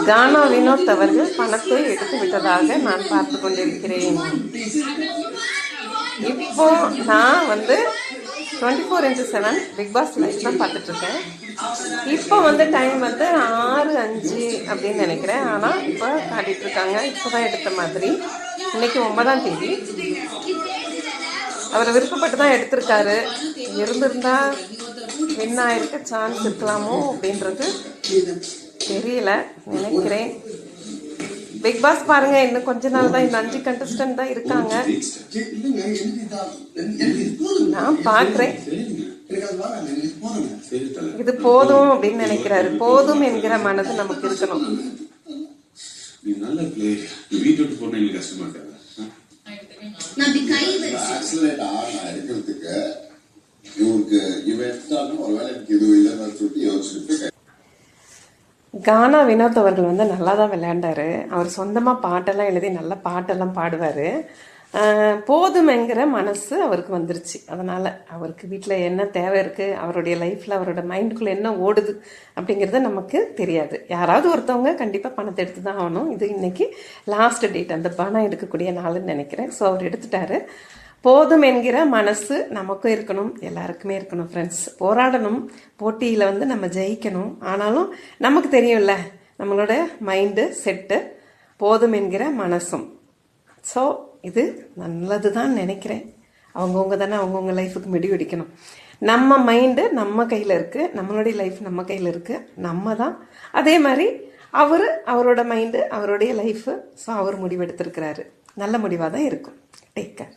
கானா வினோத் அவர்கள் பணத்தை எடுத்து விட்டதாக நான் பார்த்து கொண்டிருக்கிறேன். இப்போ நான் 24x7 பிக் பாஸ் லைஃப் தான் பார்த்துட்ருக்கேன். இப்போ டைம் 6:05 அப்படின்னு நினைக்கிறேன். ஆனால் இப்போ காட்டிகிட்ருக்காங்க. இப்போ தான் எடுத்த மாதிரி. இன்னைக்கு 9ஆம் தேதி. அவர் விருப்பப்பட்டு தான் எடுத்திருக்காரு. இருந்திருந்தா வின் ஆயிருக்க சான்ஸ் இருக்கலாமோ அப்படின்றது தெரியல, நினைக்கிறேன். பிக் பாஸ் பாருங்க, இன்னும் கொஞ்ச நாள் தான், இந்த 5 கண்டஸ்டன்ட் தான் இருக்காங்க. நான் பார்க்குறேன். இது போதும் அப்படின்னு நினைக்கிறாரு. போதும் என்கிற மனது நமக்கு இருக்கணும். கானா வினோத் அவர்கள் நல்லா தான் விளையாண்டாரு. அவர் சொந்தமாக பாட்டெல்லாம் எழுதி நல்ல பாட்டெல்லாம் பாடுவார். போதுமெங்கிற மனசு அவருக்கு வந்துருச்சு. அதனால் அவருக்கு வீட்டில் என்ன தேவை இருக்குது, அவருடைய லைஃப்பில் அவரோட மைண்டுக்குள்ளே என்ன ஓடுது அப்படிங்கிறது நமக்கு தெரியாது. யாராவது ஒருத்தவங்க கண்டிப்பாக பணத்தை எடுத்து தான் ஆகணும். இது இன்னைக்கு லாஸ்ட் டேட், அந்த பணம் எடுக்கக்கூடிய நாள்னு நினைக்கிறேன். ஸோ அவர் எடுத்துட்டாரு. போதும் என்கிற மனசு நமக்கும் இருக்கணும், எல்லாருக்குமே இருக்கணும் ஃப்ரெண்ட்ஸ். போராடணும், போட்டியில் நம்ம ஜெயிக்கணும். ஆனாலும் நமக்கு தெரியும்ல, நம்மளோட மைண்டு செட்டு போதும் என்கிற மனசும். ஸோ இது நல்லது தான் நினைக்கிறேன். அவங்கவுங்க தானே அவங்கவுங்க லைஃபுக்கு முடிவெடிக்கணும். நம்ம மைண்டு நம்ம கையில் இருக்குது, நம்மளுடைய லைஃப் நம்ம கையில் இருக்குது. நம்ம தான் அதே மாதிரி அவரோட மைண்டு அவருடைய லைஃபு. ஸோ அவர் முடிவெடுத்திருக்கிறாரு. நல்ல முடிவாக தான் இருக்கும். Take care.